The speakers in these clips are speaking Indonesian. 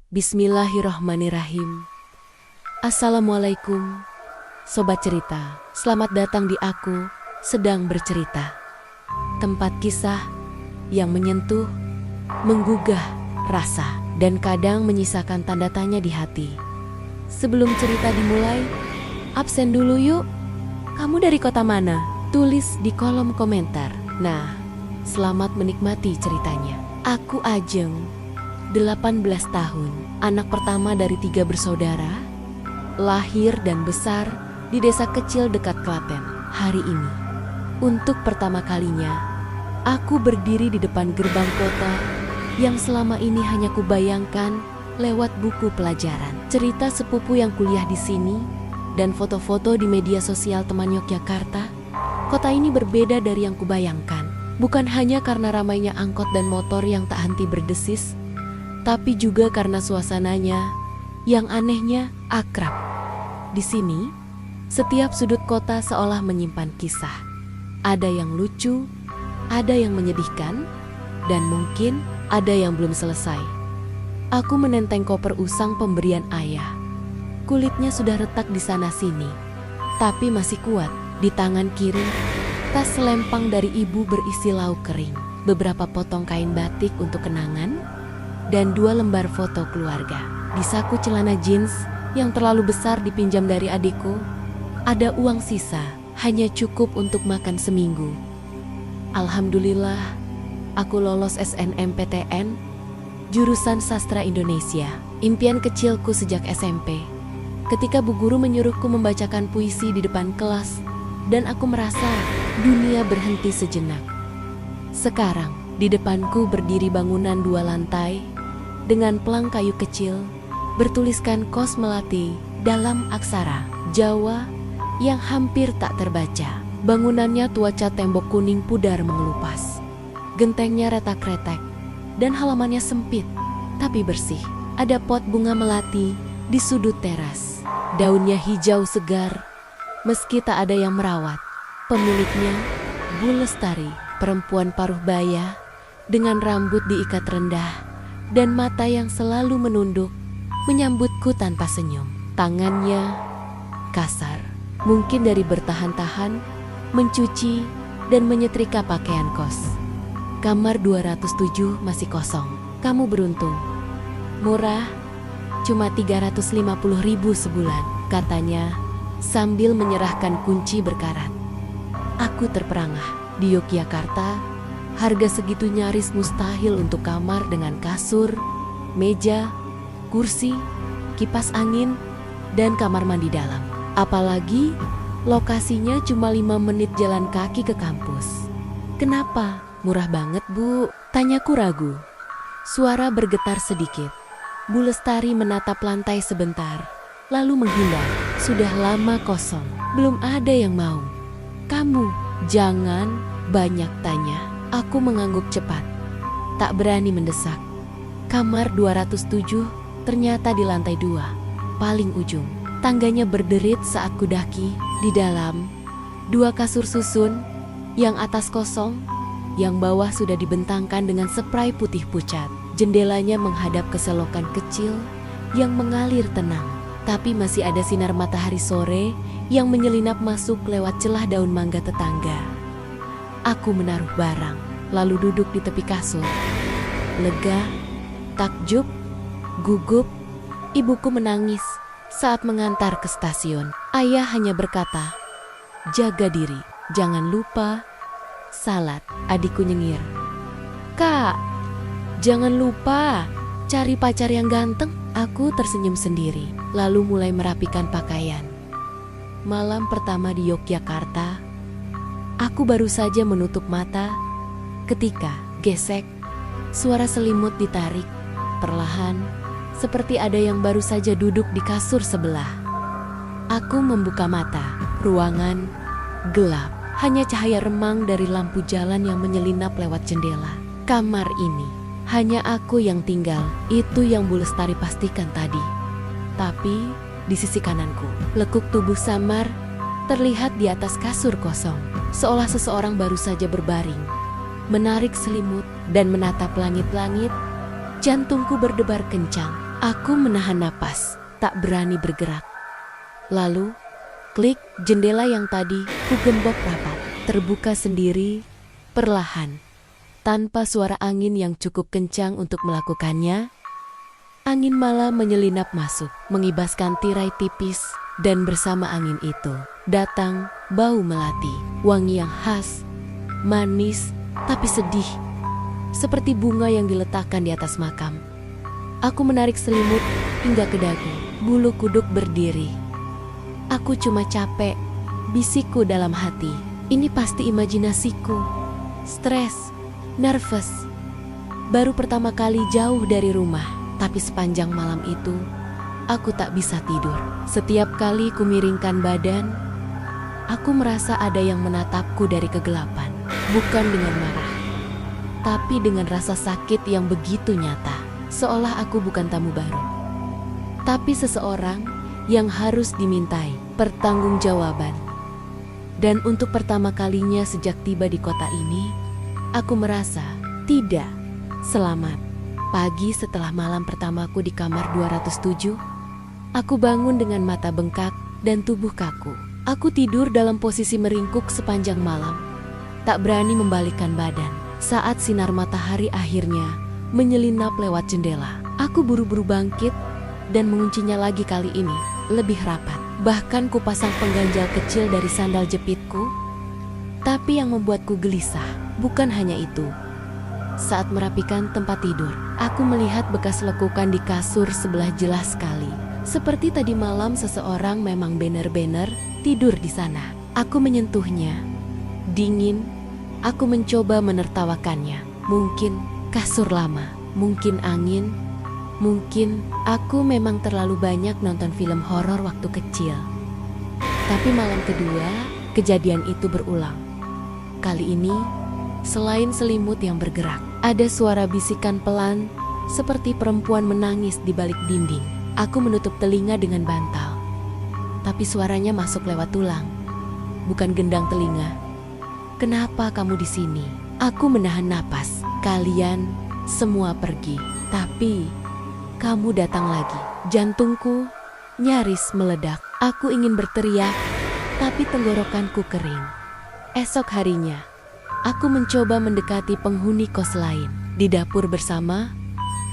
Bismillahirrahmanirrahim. Assalamualaikum, Sobat Cerita. Selamat datang di Aku Sedang Bercerita. Tempat kisah yang menyentuh, menggugah rasa, dan kadang menyisakan tanda tanya di hati. Sebelum cerita dimulai, absen dulu yuk. Kamu dari kota mana? Tulis di kolom komentar. Nah, selamat menikmati ceritanya. Aku Ajeng, 18 tahun, anak pertama dari 3 bersaudara, lahir dan besar di desa kecil dekat Klaten. Hari ini, untuk pertama kalinya, aku berdiri di depan gerbang kota yang selama ini hanya kubayangkan lewat buku pelajaran. Cerita sepupu yang kuliah di sini dan foto-foto di media sosial teman Yogyakarta, kota ini berbeda dari yang kubayangkan. Bukan hanya karena ramainya angkot dan motor yang tak henti berdesis, tapi juga karena suasananya yang anehnya akrab. Di sini, setiap sudut kota seolah menyimpan kisah. Ada yang lucu, ada yang menyedihkan, dan mungkin ada yang belum selesai. Aku menenteng koper usang pemberian ayah. Kulitnya sudah retak di sana-sini, tapi masih kuat. Di tangan kiri, tas selempang dari ibu berisi lauk kering, beberapa potong kain batik untuk kenangan, dan 2 lembar foto keluarga. Di saku celana jeans yang terlalu besar dipinjam dari adikku, ada uang sisa, hanya cukup untuk makan seminggu. Alhamdulillah, aku lolos SNMPTN, jurusan Sastra Indonesia. Impian kecilku sejak SMP. Ketika bu guru menyuruhku membacakan puisi di depan kelas, dan aku merasa dunia berhenti sejenak. Sekarang, di depanku berdiri bangunan 2 lantai dengan pelang kayu kecil bertuliskan Kos Melati dalam aksara Jawa yang hampir tak terbaca. Bangunannya tua cat tembok kuning pudar mengelupas. Gentengnya retak-retek dan halamannya sempit tapi bersih. Ada pot bunga melati di sudut teras. Daunnya hijau segar meski tak ada yang merawat. Pemiliknya, Bu Lestari, perempuan paruh baya dengan rambut diikat rendah dan mata yang selalu menunduk, menyambutku tanpa senyum. Tangannya kasar, mungkin dari bertahan-tahan, mencuci dan menyetrika pakaian kos. Kamar 207 masih kosong. Kamu beruntung. Murah, cuma 350.000 sebulan, katanya sambil menyerahkan kunci berkarat. Aku terperangah. Di Yogyakarta, harga segitu nyaris mustahil untuk kamar dengan kasur, meja, kursi, kipas angin, dan kamar mandi dalam. Apalagi lokasinya cuma 5 menit jalan kaki ke kampus. Kenapa? Murah banget, Bu, tanyaku ragu. Suara bergetar sedikit. Bu Lestari menatap lantai sebentar, lalu menghindar. Sudah lama kosong, belum ada yang mau. Kamu, jangan banyak tanya. Aku mengangguk cepat, tak berani mendesak. Kamar 207 ternyata di lantai 2, paling ujung. Tangganya berderit saat kudaki. Di dalam, 2 kasur susun, yang atas kosong, yang bawah sudah dibentangkan dengan spray putih pucat. Jendelanya menghadap ke selokan kecil yang mengalir tenang. Tapi masih ada sinar matahari sore yang menyelinap masuk lewat celah daun mangga tetangga. Aku menaruh barang, lalu duduk di tepi kasur. Lega, takjub, gugup, ibuku menangis saat mengantar ke stasiun. Ayah hanya berkata, "Jaga diri, jangan lupa salat." Adikku nyengir, "Kak, jangan lupa cari pacar yang ganteng." Aku tersenyum sendiri, lalu mulai merapikan pakaian. Malam pertama di Yogyakarta, aku baru saja menutup mata ketika gesek, suara selimut ditarik perlahan, seperti ada yang baru saja duduk di kasur sebelah. Aku membuka mata, ruangan gelap, hanya cahaya remang dari lampu jalan yang menyelinap lewat jendela. Kamar ini hanya aku yang tinggal, itu yang Bu Lestari pastikan tadi. Tapi di sisi kananku, lekuk tubuh samar terlihat di atas kasur kosong, seolah seseorang baru saja berbaring, menarik selimut dan menatap langit-langit. Jantungku berdebar kencang. Aku menahan napas, tak berani bergerak. Lalu, klik, jendela yang tadi kugembok rapat, terbuka sendiri, perlahan. Tanpa suara angin yang cukup kencang untuk melakukannya, angin malam menyelinap masuk, mengibaskan tirai tipis, dan bersama angin itu, datang bau melati, wangi yang khas, manis, tapi sedih, seperti bunga yang diletakkan di atas makam. Aku menarik selimut hingga ke dagu, bulu kuduk berdiri. Aku cuma capek, bisikku dalam hati. Ini pasti imajinasiku. Stres, nervous. Baru pertama kali jauh dari rumah, tapi sepanjang malam itu, aku tak bisa tidur. Setiap kali kumiringkan badan, aku merasa ada yang menatapku dari kegelapan. Bukan dengan marah, tapi dengan rasa sakit yang begitu nyata. Seolah aku bukan tamu baru, tapi seseorang yang harus dimintai pertanggungjawaban. Dan untuk pertama kalinya sejak tiba di kota ini, aku merasa tidak selamat. Pagi setelah malam pertamaku di kamar 207, aku bangun dengan mata bengkak dan tubuh kaku. Aku tidur dalam posisi meringkuk sepanjang malam, tak berani membalikkan badan. Saat sinar matahari akhirnya menyelinap lewat jendela, aku buru-buru bangkit dan menguncinya lagi, kali ini lebih rapat. Bahkan kupasang pengganjal kecil dari sandal jepitku. Tapi yang membuatku gelisah bukan hanya itu. Saat merapikan tempat tidur, aku melihat bekas lekukan di kasur sebelah jelas sekali. Seperti tadi malam seseorang memang benar-benar tidur di sana. Aku menyentuhnya. Dingin, aku mencoba menertawakannya. Mungkin kasur lama, mungkin angin, mungkin aku memang terlalu banyak nonton film horor waktu kecil. Tapi malam kedua, kejadian itu berulang. Kali ini, selain selimut yang bergerak, ada suara bisikan pelan seperti perempuan menangis di balik dinding. Aku menutup telinga dengan bantal, tapi suaranya masuk lewat tulang, bukan gendang telinga. Kenapa kamu di sini? Aku menahan napas. Kalian semua pergi, tapi kamu datang lagi. Jantungku nyaris meledak. Aku ingin berteriak, tapi tenggorokanku kering. Esok harinya, aku mencoba mendekati penghuni kos lain. Di dapur bersama,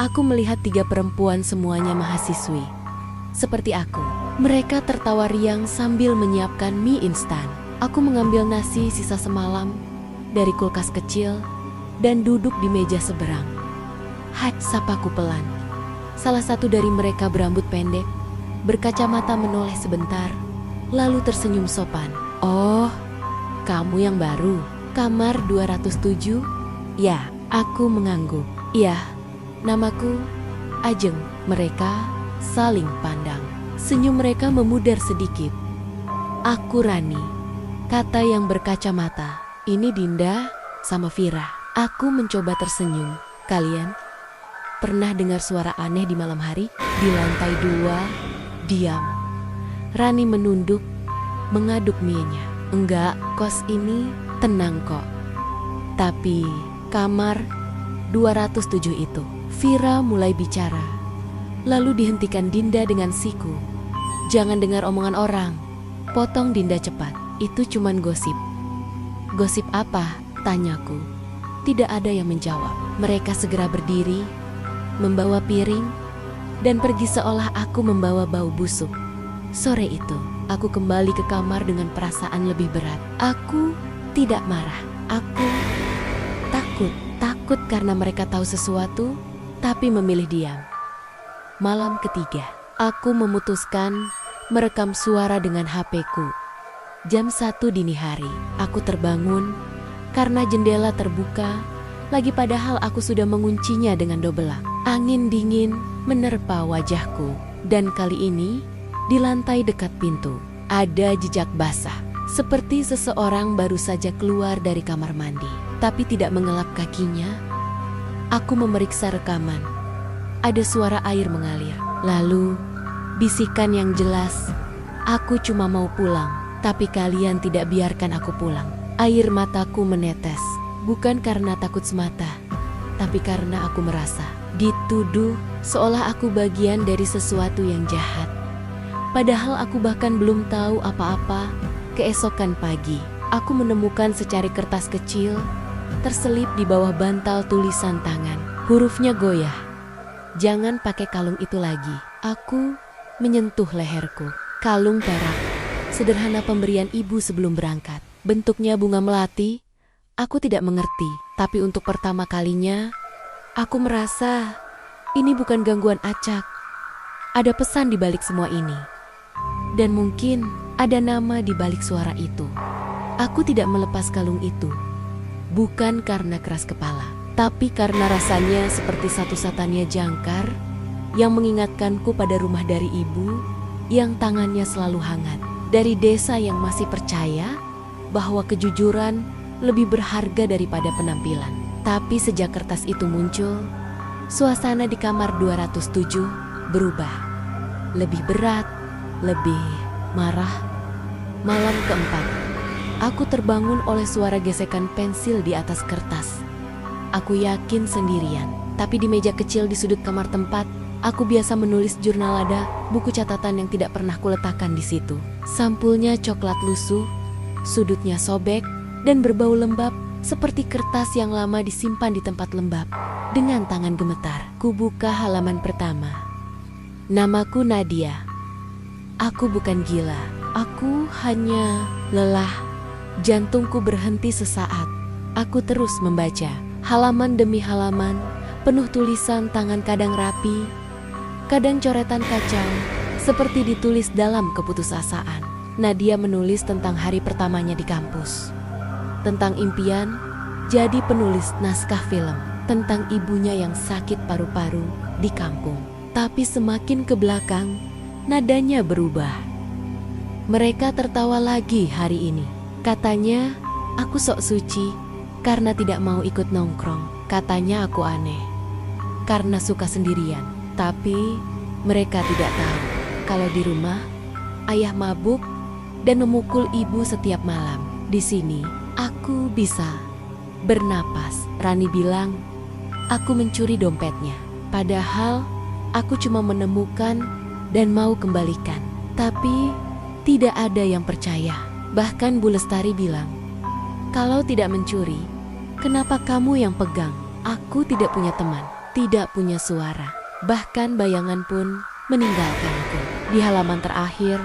aku melihat 3 perempuan, semuanya mahasiswi. Seperti aku, mereka tertawa riang sambil menyiapkan mie instan. Aku mengambil nasi sisa semalam dari kulkas kecil dan duduk di meja seberang. "Hai," sapaku pelan. Salah satu dari mereka berambut pendek, berkacamata, menoleh sebentar, lalu tersenyum sopan. "Oh, kamu yang baru? Kamar 207? Ya," aku mengangguk. "Iya, namaku Ajeng." Mereka saling pandang. Senyum mereka memudar sedikit. "Aku Rani," kata yang berkacamata. "Ini Dinda sama Vira." Aku mencoba tersenyum. "Kalian pernah dengar suara aneh di malam hari?" Di lantai 2, diam. Rani menunduk, mengaduk mie-nya. "Enggak, kos ini tenang kok. Tapi kamar 207 itu." Vira mulai bicara, lalu dihentikan Dinda dengan siku. "Jangan dengar omongan orang," potong Dinda cepat. "Itu cuman gosip." "Gosip apa?" tanyaku. Tidak ada yang menjawab. Mereka segera berdiri, membawa piring, dan pergi seolah aku membawa bau busuk. Sore itu, aku kembali ke kamar dengan perasaan lebih berat. Aku tidak marah. Aku takut karena mereka tahu sesuatu, tapi memilih diam. Malam ketiga, aku memutuskan merekam suara dengan HP-ku. Jam 1 dini hari, aku terbangun karena jendela terbuka, lagi padahal aku sudah menguncinya dengan dobelak. Angin dingin menerpa wajahku, dan kali ini di lantai dekat pintu ada jejak basah, seperti seseorang baru saja keluar dari kamar mandi, tapi tidak mengelap kakinya. Aku memeriksa rekaman. Ada suara air mengalir, lalu bisikan yang jelas, "Aku cuma mau pulang, tapi kalian tidak biarkan aku pulang." Air mataku menetes, bukan karena takut semata, tapi karena aku merasa Dituduh seolah aku bagian dari sesuatu yang jahat. Padahal aku bahkan belum tahu apa-apa. Keesokan pagi, aku menemukan secari kertas kecil terselip di bawah bantal tulisan tangan. Hurufnya goyah. Jangan pakai kalung itu lagi. Aku menyentuh leherku. Kalung perak, sederhana pemberian ibu sebelum berangkat. Bentuknya bunga melati. Aku tidak mengerti, tapi untuk pertama kalinya, aku merasa ini bukan gangguan acak. Ada pesan di balik semua ini. Dan mungkin ada nama di balik suara itu. Aku tidak melepas kalung itu. Bukan karena keras kepala, tapi karena rasanya seperti satu-satunya jangkar yang mengingatkanku pada rumah dari ibu yang tangannya selalu hangat. Dari desa yang masih percaya bahwa kejujuran lebih berharga daripada penampilan. Tapi sejak kertas itu muncul, suasana di kamar 207 berubah. Lebih berat, lebih marah. Malam keempat, aku terbangun oleh suara gesekan pensil di atas kertas. Aku yakin sendirian, tapi di meja kecil di sudut kamar tempat, aku biasa menulis jurnal ada buku catatan yang tidak pernah kuletakkan di situ. Sampulnya coklat lusuh, sudutnya sobek, dan berbau lembab seperti kertas yang lama disimpan di tempat lembab. Dengan tangan gemetar, ku buka halaman pertama. Namaku Nadia. Aku bukan gila, aku hanya lelah. Jantungku berhenti sesaat. Aku terus membaca, halaman demi halaman, penuh tulisan tangan kadang rapi, kadang coretan kacau, seperti ditulis dalam keputusasaan. Nadia menulis tentang hari pertamanya di kampus, tentang impian jadi penulis naskah film, tentang ibunya yang sakit paru-paru di kampung. Tapi semakin ke belakang, nadanya berubah. Mereka tertawa lagi hari ini. Katanya aku sok suci karena tidak mau ikut nongkrong. Katanya aku aneh karena suka sendirian. Tapi mereka tidak tahu kalau di rumah ayah mabuk dan memukul ibu setiap malam. Di sini aku bisa bernapas. Rani bilang aku mencuri dompetnya. Padahal aku cuma menemukan dan mau kembalikan. Tapi tidak ada yang percaya. Bahkan Bu Lestari bilang, kalau tidak mencuri, kenapa kamu yang pegang? Aku tidak punya teman, tidak punya suara. Bahkan bayangan pun meninggalkanku. Di halaman terakhir,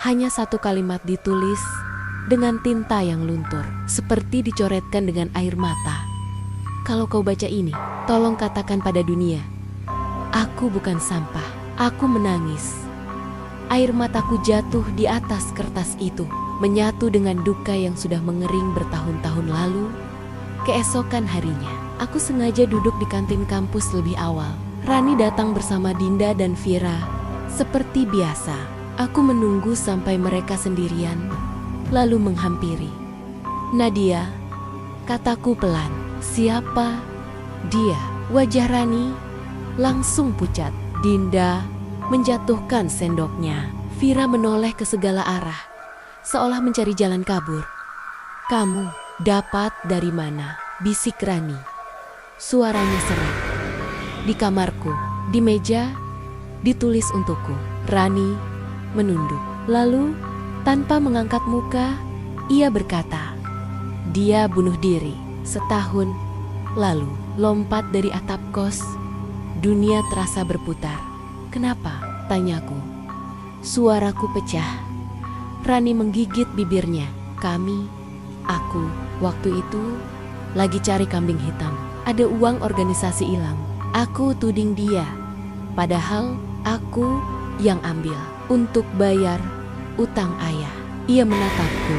hanya satu kalimat ditulis dengan tinta yang luntur, seperti dicoretkan dengan air mata. Kalau kau baca ini, tolong katakan pada dunia, aku bukan sampah, aku menangis. Air mataku jatuh di atas kertas itu, menyatu dengan duka yang sudah mengering bertahun-tahun lalu. Keesokan harinya, aku sengaja duduk di kantin kampus lebih awal. Rani datang bersama Dinda dan Vira. Seperti biasa, aku menunggu sampai mereka sendirian, lalu menghampiri. Nadia, kataku pelan. Siapa dia? Wajah Rani langsung pucat. Dinda menjatuhkan sendoknya. Vira menoleh ke segala arah, seolah mencari jalan kabur. Kamu dapat dari mana? Bisik Rani. Suaranya serak. Di kamarku, di meja, ditulis untukku. Rani menunduk. Lalu, tanpa mengangkat muka, ia berkata, dia bunuh diri setahun lalu. Lompat dari atap kos, dunia terasa berputar. Kenapa? Tanyaku. Suaraku pecah. Rani menggigit bibirnya. Aku, waktu itu lagi cari kambing hitam. Ada uang organisasi hilang. Aku tuding dia. Padahal aku yang ambil untuk bayar utang ayah. Ia menatapku.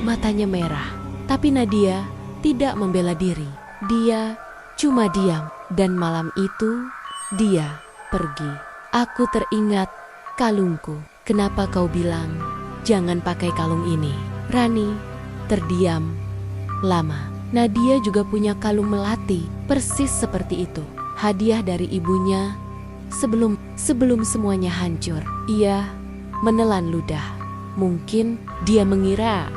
Matanya merah. Tapi Nadia tidak membela diri. Dia cuma diam. Dan malam itu dia pergi. Aku teringat kalungku. Kenapa kau bilang jangan pakai kalung ini? Rani terdiam lama. Nadia juga punya kalung melati, persis seperti itu. Hadiah dari ibunya sebelum semuanya hancur. Ia menelan ludah. Mungkin dia mengira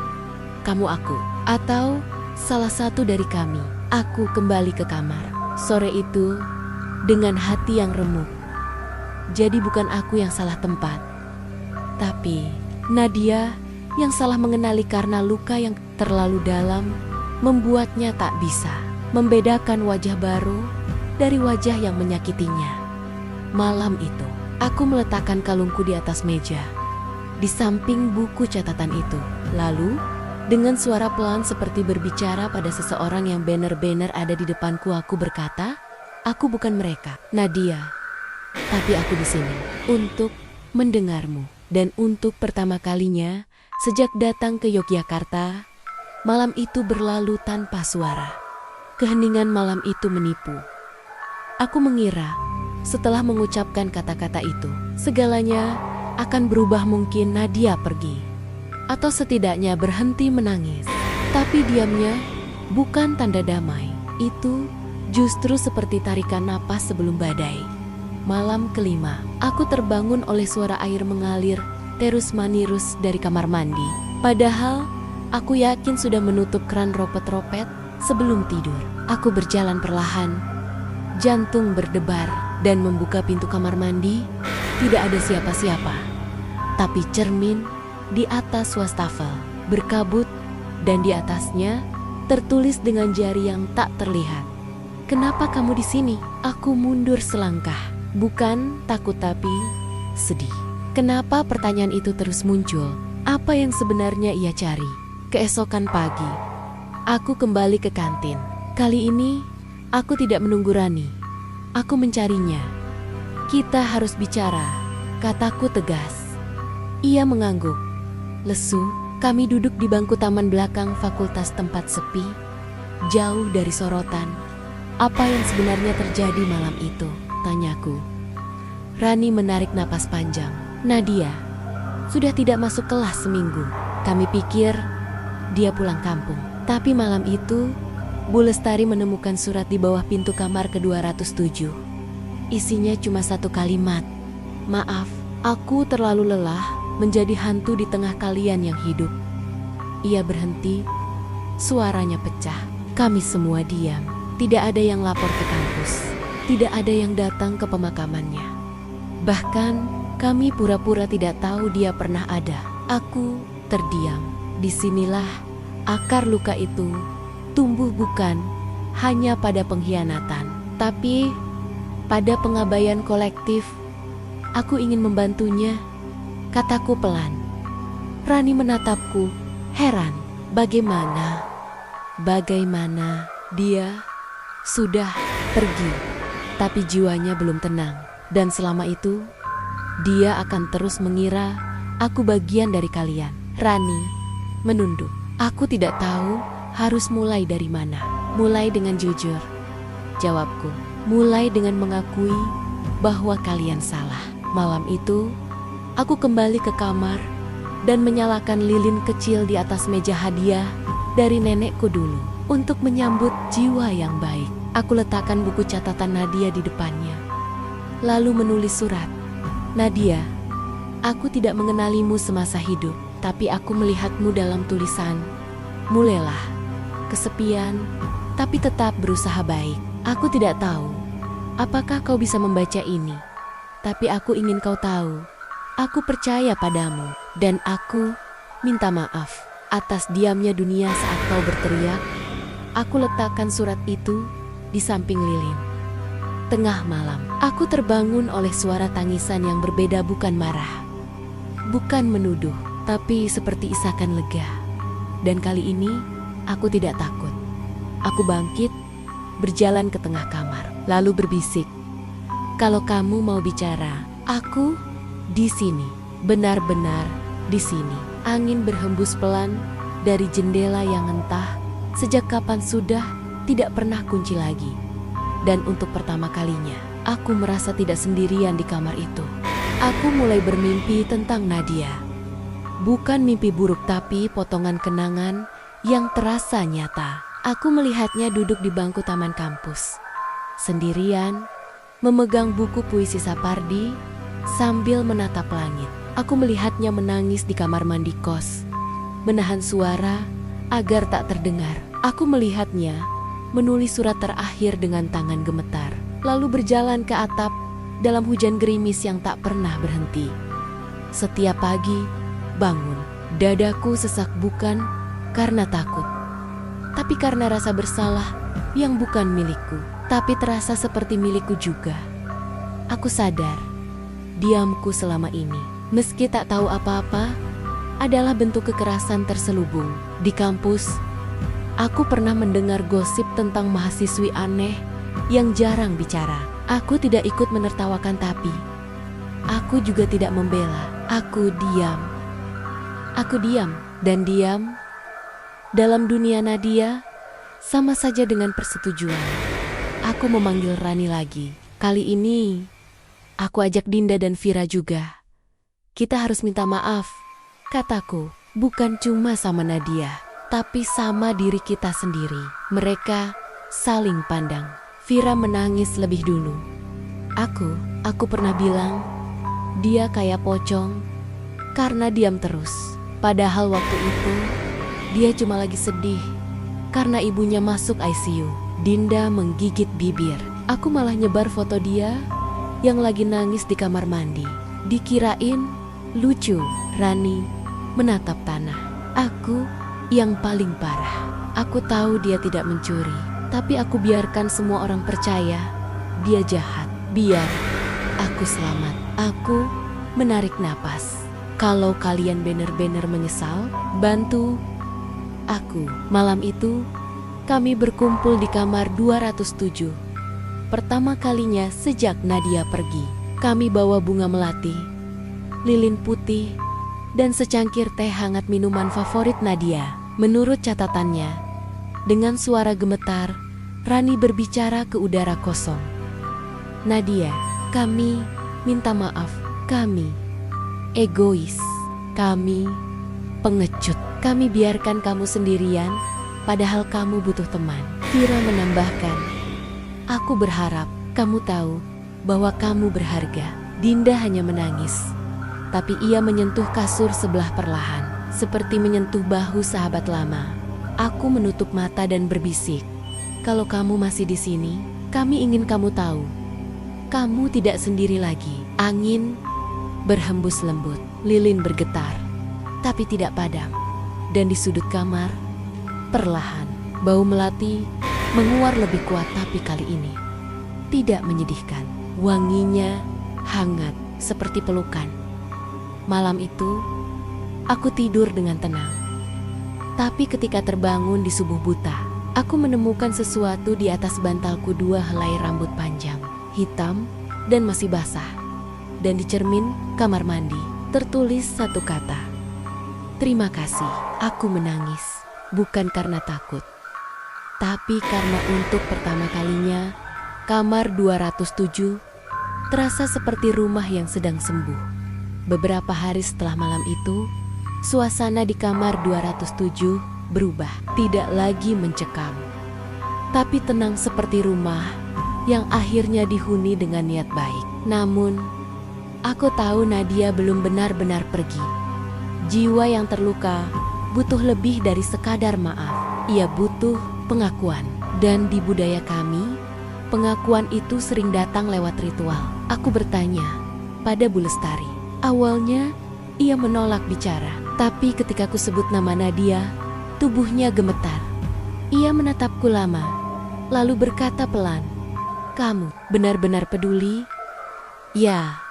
kamu aku, atau salah satu dari kami. Aku kembali ke kamar. Sore itu, dengan hati yang remuk. Jadi bukan aku yang salah tempat, tapi Nadia yang salah mengenali karena luka yang terlalu dalam membuatnya tak bisa membedakan wajah baru dari wajah yang menyakitinya. Malam itu, aku meletakkan kalungku di atas meja, di samping buku catatan itu. Lalu, dengan suara pelan seperti berbicara pada seseorang yang benar-benar ada di depanku, aku berkata, "Aku bukan mereka, Nadia, tapi aku di sini untuk mendengarmu." Dan untuk pertama kalinya sejak datang ke Yogyakarta, malam itu berlalu tanpa suara. Keheningan malam itu menipu. Aku mengira setelah mengucapkan kata-kata itu, segalanya akan berubah. Mungkin Nadia pergi, atau setidaknya berhenti menangis. Tapi diamnya bukan tanda damai. Itu justru seperti tarikan napas sebelum badai. Malam kelima, aku terbangun oleh suara air mengalir terus-menerus dari kamar mandi. Padahal aku yakin sudah menutup keran ropet-ropet sebelum tidur. Aku berjalan perlahan, jantung berdebar, dan membuka pintu kamar mandi. Tidak ada siapa-siapa, tapi cermin di atas wastafel berkabut, dan di atasnya tertulis dengan jari yang tak terlihat, "Kenapa kamu di sini?" Aku mundur selangkah, bukan takut tapi sedih. Kenapa pertanyaan itu terus muncul? Apa yang sebenarnya ia cari? Keesokan pagi, aku kembali ke kantin. Kali ini aku tidak menunggu Rani. Aku mencarinya. "Kita harus bicara," kataku tegas. Ia mengangguk, lesu. Kami duduk di bangku taman belakang fakultas, tempat sepi, jauh dari sorotan. "Apa yang sebenarnya terjadi malam itu?" tanyaku. Rani menarik napas panjang. "Nadia sudah tidak masuk kelas seminggu. Kami pikir dia pulang kampung. Tapi malam itu Bu Lestari menemukan surat di bawah pintu kamar ke-207. Isinya cuma satu kalimat, 'Maaf, aku terlalu lelah menjadi hantu di tengah kalian yang hidup.'" Ia berhenti, suaranya pecah. Kami semua diam. Tidak ada yang lapor ke kampus. Tidak ada yang datang ke pemakamannya. Bahkan kami pura-pura tidak tahu dia pernah ada. Aku terdiam. Disinilah akar luka itu tumbuh, bukan hanya pada pengkhianatan, tapi pada pengabaian kolektif. "Aku ingin membantunya," kataku pelan. Rani menatapku, heran. Bagaimana dia sudah pergi, tapi jiwanya belum tenang. Dan selama itu, dia akan terus mengira aku bagian dari kalian. Rani menunduk. "Aku tidak tahu harus mulai dari mana." "Mulai dengan jujur," jawabku. "Mulai dengan mengakui bahwa kalian salah." Malam itu, aku kembali ke kamar dan menyalakan lilin kecil di atas meja hadiah dari nenekku dulu. Untuk menyambut jiwa yang baik, aku letakkan buku catatan Nadia di depannya, lalu menulis surat. "Nadia, aku tidak mengenalimu semasa hidup, tapi aku melihatmu dalam tulisan. Mulailah kesepian, tapi tetap berusaha baik. Aku tidak tahu apakah kau bisa membaca ini, tapi aku ingin kau tahu, aku percaya padamu, dan aku minta maaf atas diamnya dunia saat kau berteriak." Aku letakkan surat itu di samping lilin. Tengah malam, aku terbangun oleh suara tangisan yang berbeda, bukan marah, bukan menuduh, tapi seperti isakan lega. Dan kali ini, aku tidak takut. Aku bangkit, berjalan ke tengah kamar, lalu berbisik, "Kalau kamu mau bicara, aku di sini, benar-benar di sini." Angin berhembus pelan dari jendela yang entah sejak kapan sudah tidak pernah kunci lagi. Dan untuk pertama kalinya, aku merasa tidak sendirian di kamar itu. Aku mulai bermimpi tentang Nadia. Bukan mimpi buruk, tapi potongan kenangan yang terasa nyata. Aku melihatnya duduk di bangku taman kampus, sendirian, memegang buku puisi Sapardi sambil menatap langit. Aku melihatnya menangis di kamar mandi kos, menahan suara agar tak terdengar. Aku melihatnya menulis surat terakhir dengan tangan gemetar. lalu berjalan ke atap dalam hujan gerimis yang tak pernah berhenti. Setiap pagi, bangun, dadaku sesak bukan karena takut, tapi karena rasa bersalah yang bukan milikku, tapi terasa seperti milikku juga. Aku sadar, diamku selama ini, meski tak tahu apa-apa, adalah bentuk kekerasan terselubung. Di kampus, aku pernah mendengar gosip tentang mahasiswi aneh yang jarang bicara. Aku tidak ikut menertawakan tapi aku juga tidak membela. Aku diam. Aku diam dan diam. Dalam dunia Nadia, sama saja dengan persetujuan. Aku memanggil Rani lagi. Kali ini, aku ajak Dinda dan Vira juga. Kita harus minta maaf, kataku, bukan cuma sama Nadia, tapi sama diri kita sendiri. Mereka saling pandang. Vira menangis lebih dulu. Aku pernah bilang, dia kayak pocong karena diam terus. Padahal waktu itu, dia cuma lagi sedih karena ibunya masuk ICU. Dinda menggigit bibir. Aku malah nyebar foto dia yang lagi nangis di kamar mandi. Dikirain lucu. Rani menatap tanah. Aku yang paling parah. Aku tahu dia tidak mencuri, tapi aku biarkan semua orang percaya dia jahat. Biar aku selamat. Aku menarik napas. Kalau kalian benar-benar menyesal, bantu aku. Malam itu, kami berkumpul di kamar 207. Pertama kalinya sejak Nadia pergi. Kami bawa bunga melati, lilin putih, dan secangkir teh hangat, minuman favorit Nadia. Menurut catatannya, dengan suara gemetar, Rani berbicara ke udara kosong. Nadia, kami minta maaf. Kami egois. Kami pengecut. Kami biarkan kamu sendirian, padahal kamu butuh teman. Vira menambahkan, aku berharap kamu tahu bahwa kamu berharga. Dinda hanya menangis, tapi ia menyentuh kasur sebelah perlahan, seperti menyentuh bahu sahabat lama. Aku menutup mata dan berbisik, kalau kamu masih di sini, kami ingin kamu tahu, kamu tidak sendiri lagi. Angin berhembus lembut, lilin bergetar, tapi tidak padam. Dan di sudut kamar, perlahan, bau melati menguar lebih kuat, tapi kali ini tidak menyedihkan. Wanginya hangat seperti pelukan. Malam itu, aku tidur dengan tenang. Tapi ketika terbangun di subuh buta, aku menemukan sesuatu di atas bantalku. 2 helai rambut panjang, hitam dan masih basah. Dan di cermin kamar mandi, tertulis satu kata, terima kasih. Aku menangis, bukan karena takut, tapi karena untuk pertama kalinya, kamar 207 terasa seperti rumah yang sedang sembuh. Beberapa hari setelah malam itu, suasana di kamar 207 berubah. Tidak lagi mencekam, tapi tenang seperti rumah yang akhirnya dihuni dengan niat baik. Namun, aku tahu Nadia belum benar-benar pergi. Jiwa yang terluka butuh lebih dari sekadar maaf. Ia butuh pengakuan. Dan di budaya kami, pengakuan itu sering datang lewat ritual. Aku bertanya pada Bu Lestari. Awalnya, ia menolak bicara. Tapi ketika ku sebut nama Nadia, tubuhnya gemetar. Ia menatapku lama, lalu berkata pelan, kamu benar-benar peduli? Ya,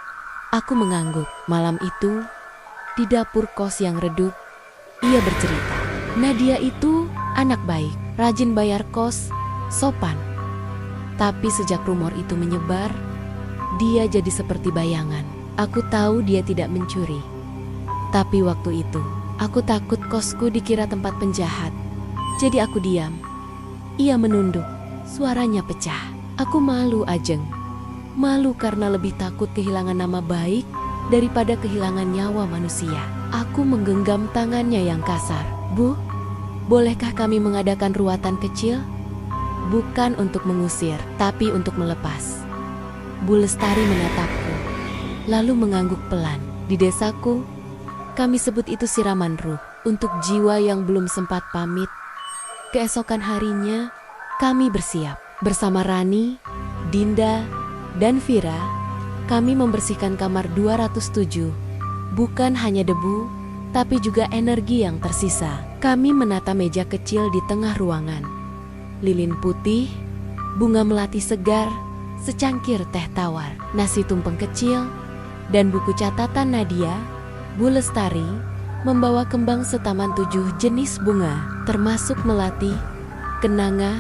aku mengangguk. Malam itu, di dapur kos yang redup, ia bercerita. Nadia itu anak baik, rajin bayar kos, sopan. Tapi sejak rumor itu menyebar, dia jadi seperti bayangan. Aku tahu dia tidak mencuri. Tapi waktu itu, aku takut kosku dikira tempat penjahat. Jadi aku diam. Ia menunduk, suaranya pecah. Aku malu, Ajeng. Malu karena lebih takut kehilangan nama baik daripada kehilangan nyawa manusia. Aku menggenggam tangannya yang kasar. Bu, bolehkah kami mengadakan ruatan kecil? Bukan untuk mengusir, tapi untuk melepas. Bu Lestari menatapku, lalu mengangguk pelan. Di desaku, kami sebut itu siraman ruh, untuk jiwa yang belum sempat pamit. Keesokan harinya, kami bersiap. Bersama Rani, Dinda dan Vira, kami membersihkan kamar 207. Bukan hanya debu, tapi juga energi yang tersisa. Kami menata meja kecil di tengah ruangan. Lilin putih, bunga melati segar, secangkir teh tawar, nasi tumpeng kecil, dan buku catatan Nadia, Bu Lestari, membawa kembang setaman 7 jenis bunga, termasuk melati, kenanga,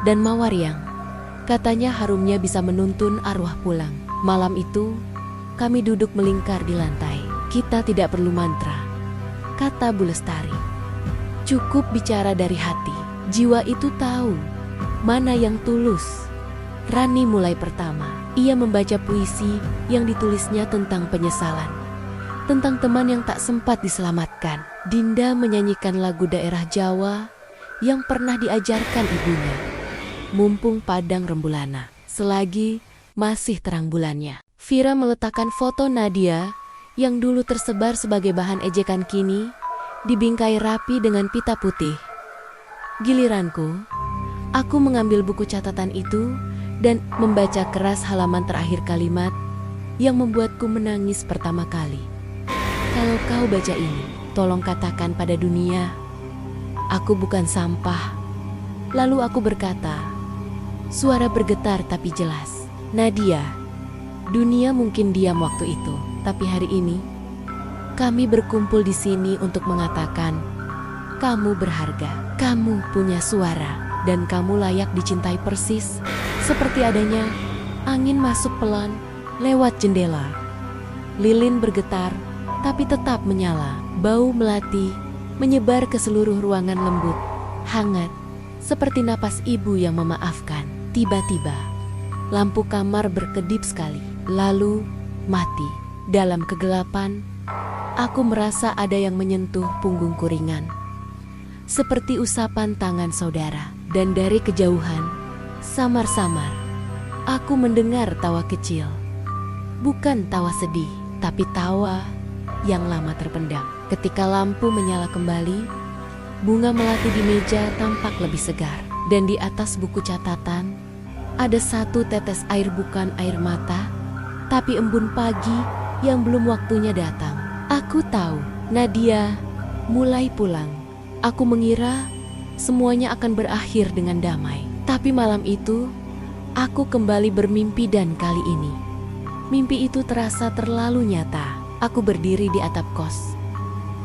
dan mawaryang. Katanya harumnya bisa menuntun arwah pulang. Malam itu, kami duduk melingkar di lantai. Kita tidak perlu mantra, kata Bu Lestari. Cukup bicara dari hati. Jiwa itu tahu mana yang tulus. Rani mulai pertama. Ia membaca puisi yang ditulisnya tentang penyesalan, tentang teman yang tak sempat diselamatkan. Dinda menyanyikan lagu daerah Jawa yang pernah diajarkan ibunya. Mumpung padang rembulan, selagi masih terang bulannya. Vira meletakkan foto Nadia yang dulu tersebar sebagai bahan ejekan kini dibingkai rapi dengan pita putih. Giliranku, aku mengambil buku catatan itu dan membaca keras halaman terakhir kalimat yang membuatku menangis pertama kali. Kalau kau baca ini, tolong katakan pada dunia, aku bukan sampah. Lalu aku berkata, suara bergetar tapi jelas, Nadia. Dunia mungkin diam waktu itu, tapi hari ini kami berkumpul di sini untuk mengatakan, kamu berharga, kamu punya suara, dan kamu layak dicintai persis seperti adanya angin masuk pelan lewat jendela. Lilin bergetar, tapi tetap menyala. Bau melati menyebar ke seluruh ruangan lembut, hangat, seperti napas ibu yang memaafkan. Tiba-tiba, lampu kamar berkedip sekali, lalu mati. Dalam kegelapan, aku merasa ada yang menyentuh punggungku ringan, seperti usapan tangan saudara. Dan dari kejauhan, samar-samar, aku mendengar tawa kecil. Bukan tawa sedih, tapi tawa yang lama terpendam. Ketika lampu menyala kembali, bunga melati di meja tampak lebih segar. Dan di atas buku catatan, ada satu tetes air, bukan air mata, tapi embun pagi yang belum waktunya datang. Aku tahu Nadia mulai pulang. Aku mengira semuanya akan berakhir dengan damai. Tapi malam itu, aku kembali bermimpi, dan kali ini mimpi itu terasa terlalu nyata. Aku berdiri di atap kos.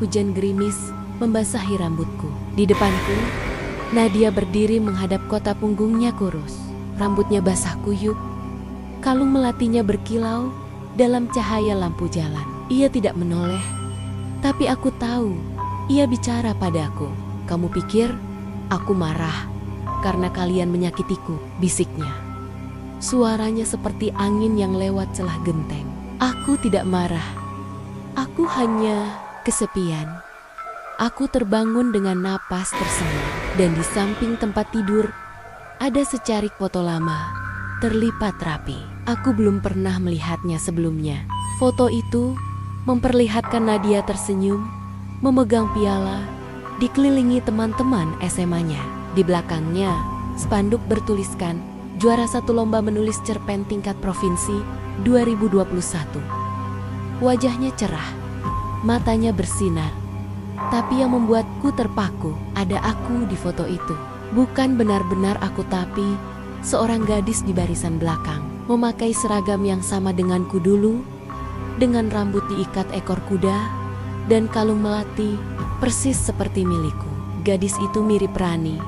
Hujan gerimis membasahi rambutku. Di depanku, Nadia berdiri menghadap kota, punggungnya kurus, rambutnya basah kuyup, kalung melatinya berkilau dalam cahaya lampu jalan. Ia tidak menoleh, tapi aku tahu ia bicara padaku. Kamu pikir aku marah karena kalian menyakitiku, bisiknya. Suaranya seperti angin yang lewat celah genteng. Aku tidak marah. Aku hanya kesepian. Aku terbangun dengan napas tersengal, dan di samping tempat tidur ada secarik foto lama terlipat rapi. Aku belum pernah melihatnya sebelumnya. Foto itu memperlihatkan Nadia tersenyum, memegang piala, dikelilingi teman-teman SMA-nya. Di belakangnya, spanduk bertuliskan juara 1 lomba menulis cerpen tingkat provinsi 2021. Wajahnya cerah, matanya bersinar. Tapi yang membuatku terpaku, ada aku di foto itu. Bukan benar-benar aku, tapi seorang gadis di barisan belakang, memakai seragam yang sama denganku dulu, dengan rambut diikat ekor kuda, dan kalung melati persis seperti milikku. Gadis itu mirip Rani,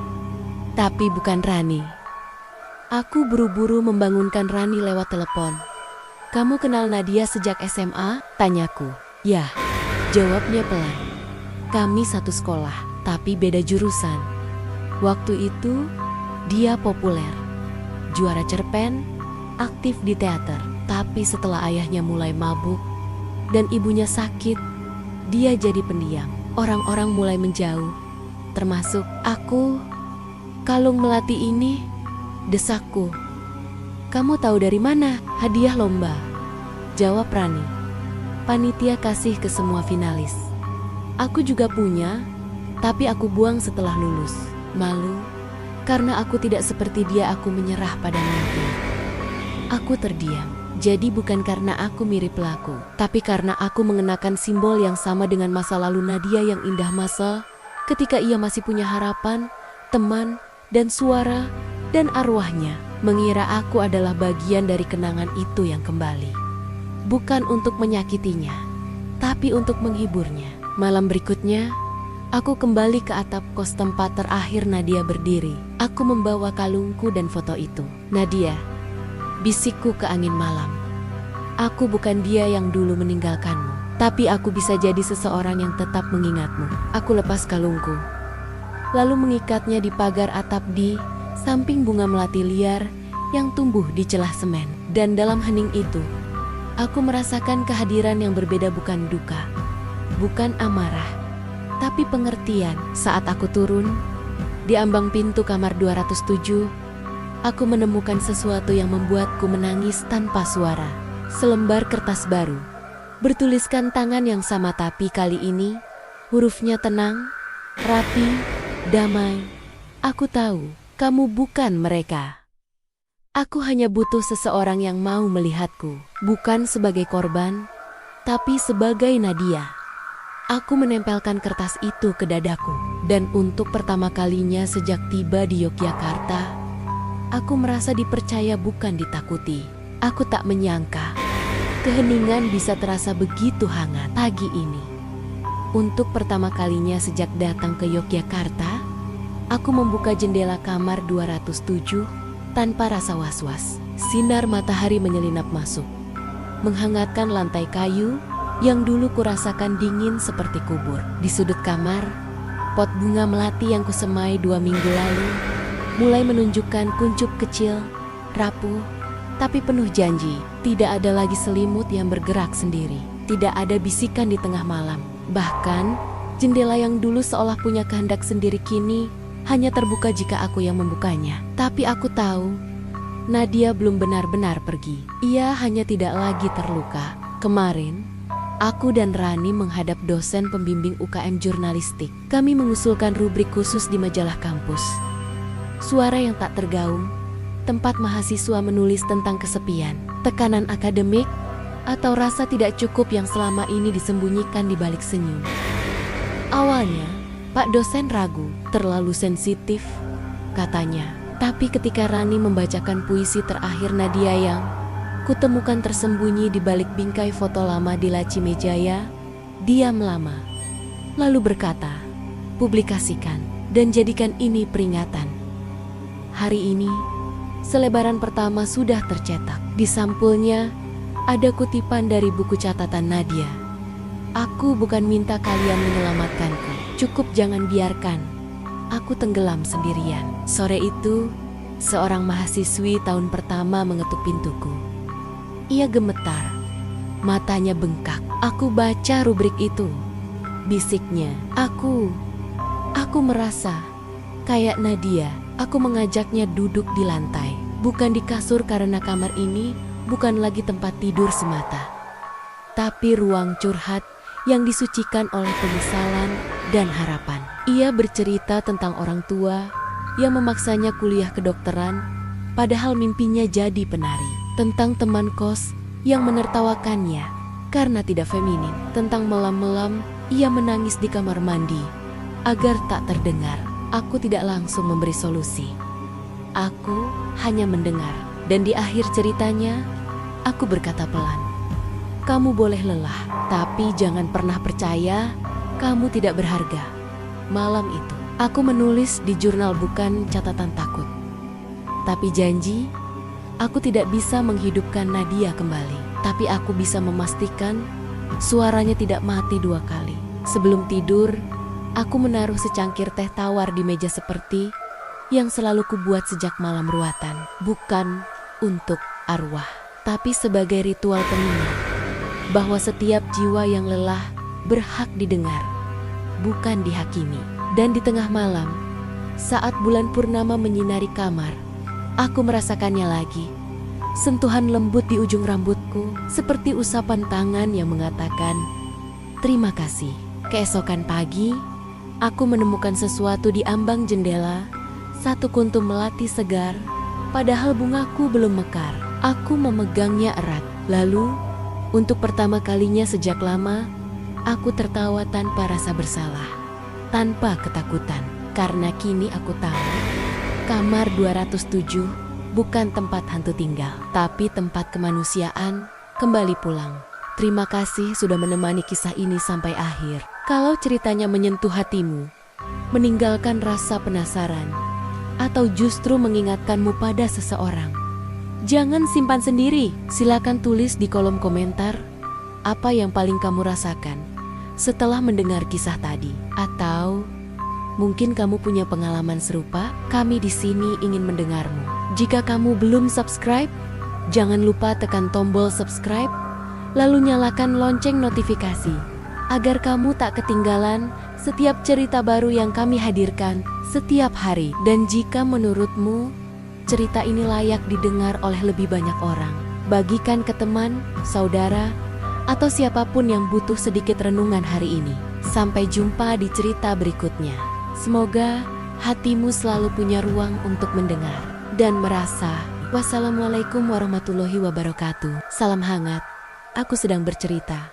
tapi bukan Rani. Aku buru-buru membangunkan Rani lewat telepon. Kamu kenal Nadia sejak SMA? Tanyaku. Ya, jawabnya pelan. Kami satu sekolah, tapi beda jurusan. Waktu itu, dia populer, juara cerpen, aktif di teater. Tapi setelah ayahnya mulai mabuk dan ibunya sakit, dia jadi pendiam. Orang-orang mulai menjauh, termasuk aku. Kalung melati ini, desakku. Kamu tahu dari mana? Hadiah lomba, jawab Rani. Panitia kasih ke semua finalis. Aku juga punya, tapi aku buang setelah lulus. Malu, karena aku tidak seperti dia, aku menyerah pada mimpi. Aku terdiam. Jadi bukan karena aku mirip pelaku, tapi karena aku mengenakan simbol yang sama dengan masa lalu Nadia yang indah, masa ketika ia masih punya harapan, teman, dan suara, dan arwahnya mengira aku adalah bagian dari kenangan itu yang kembali. Bukan untuk menyakitinya, tapi untuk menghiburnya. Malam berikutnya, aku kembali ke atap kos tempat terakhir Nadia berdiri. Aku membawa kalungku dan foto itu. "Nadia," bisikku ke angin malam. "Aku bukan dia yang dulu meninggalkanmu, tapi aku bisa jadi seseorang yang tetap mengingatmu." Aku lepas kalungku, lalu mengikatnya di pagar atap di samping bunga melati liar yang tumbuh di celah semen. Dan dalam hening itu, aku merasakan kehadiran yang berbeda, bukan duka, bukan amarah, tapi pengertian. Saat aku turun di ambang pintu kamar 207, aku menemukan sesuatu yang membuatku menangis tanpa suara. Selembar kertas baru, bertuliskan tangan yang sama, tapi kali ini hurufnya tenang, rapi, damai. "Aku tahu kamu bukan mereka. Aku hanya butuh seseorang yang mau melihatku, bukan sebagai korban, tapi sebagai Nadia." Aku menempelkan kertas itu ke dadaku, dan untuk pertama kalinya sejak tiba di Yogyakarta, aku merasa dipercaya, bukan ditakuti. Aku tak menyangka keheningan bisa terasa begitu hangat pagi ini. Untuk pertama kalinya sejak datang ke Yogyakarta, aku membuka jendela kamar 207 tanpa rasa was-was. Sinar matahari menyelinap masuk, menghangatkan lantai kayu yang dulu kurasakan dingin seperti kubur. Di sudut kamar, pot bunga melati yang kusemai 2 minggu lalu mulai menunjukkan kuncup kecil, rapuh, tapi penuh janji. Tidak ada lagi selimut yang bergerak sendiri. Tidak ada bisikan di tengah malam. Bahkan, jendela yang dulu seolah punya kehendak sendiri kini hanya terbuka jika aku yang membukanya. Tapi aku tahu, Nadia belum benar-benar pergi. Ia hanya tidak lagi terluka. Kemarin, aku dan Rani menghadap dosen pembimbing UKM jurnalistik. Kami mengusulkan rubrik khusus di majalah kampus. Suara yang tak tergaung, tempat mahasiswa menulis tentang kesepian, tekanan akademik, atau rasa tidak cukup yang selama ini disembunyikan di balik senyum. Awalnya, Pak dosen ragu, terlalu sensitif, katanya. Tapi ketika Rani membacakan puisi terakhir Nadia yang kutemukan tersembunyi di balik bingkai foto lama di laci mejanya, diam lama. Lalu berkata, "Publikasikan dan jadikan ini peringatan." Hari ini, selebaran pertama sudah tercetak. Di sampulnya, ada kutipan dari buku catatan Nadia. "Aku bukan minta kalian menyelamatkanku. Cukup jangan biarkan aku tenggelam sendirian." Sore itu, seorang mahasiswi tahun pertama mengetuk pintuku. Ia gemetar, matanya bengkak. "Aku baca rubrik itu," bisiknya. Aku merasa kayak Nadia." Aku mengajaknya duduk di lantai, bukan di kasur karena kamar ini bukan lagi tempat tidur semata, tapi ruang curhat yang disucikan oleh penyesalan dan harapan. Ia bercerita tentang orang tua yang memaksanya kuliah kedokteran, padahal mimpinya jadi penari. Tentang teman kos yang menertawakannya karena tidak feminin. Tentang malam-malam ia menangis di kamar mandi agar tak terdengar. Aku tidak langsung memberi solusi. Aku hanya mendengar. Dan di akhir ceritanya, aku berkata pelan, "Kamu boleh lelah, tapi jangan pernah percaya kamu tidak berharga." Malam itu, aku menulis di jurnal bukan catatan takut, tapi janji aku tidak bisa menghidupkan Nadia kembali. Tapi aku bisa memastikan suaranya tidak mati 2 kali. Sebelum tidur, aku menaruh secangkir teh tawar di meja seperti yang selalu kubuat sejak malam ruatan. Bukan untuk arwah, tapi sebagai ritual pengingat bahwa setiap jiwa yang lelah berhak didengar, bukan dihakimi. Dan di tengah malam, saat bulan purnama menyinari kamar, aku merasakannya lagi. Sentuhan lembut di ujung rambutku, seperti usapan tangan yang mengatakan, "Terima kasih." Keesokan pagi, aku menemukan sesuatu di ambang jendela, satu kuntum melati segar, padahal bungaku belum mekar. Aku memegangnya erat. Lalu, untuk pertama kalinya sejak lama, aku tertawa tanpa rasa bersalah, tanpa ketakutan. Karena kini aku tahu, kamar 207 bukan tempat hantu tinggal, tapi tempat kemanusiaan kembali pulang. Terima kasih sudah menemani kisah ini sampai akhir. Kalau ceritanya menyentuh hatimu, meninggalkan rasa penasaran, atau justru mengingatkanmu pada seseorang, jangan simpan sendiri. Silakan tulis di kolom komentar apa yang paling kamu rasakan setelah mendengar kisah tadi. Atau mungkin kamu punya pengalaman serupa. Kami di sini ingin mendengarmu. Jika kamu belum subscribe, jangan lupa tekan tombol subscribe, lalu nyalakan lonceng notifikasi agar kamu tak ketinggalan setiap cerita baru yang kami hadirkan setiap hari. Dan jika menurutmu cerita ini layak didengar oleh lebih banyak orang, bagikan ke teman, saudara, atau siapapun yang butuh sedikit renungan hari ini. Sampai jumpa di cerita berikutnya. Semoga hatimu selalu punya ruang untuk mendengar dan merasa. Wassalamualaikum warahmatullahi wabarakatuh. Salam hangat. Aku sedang bercerita.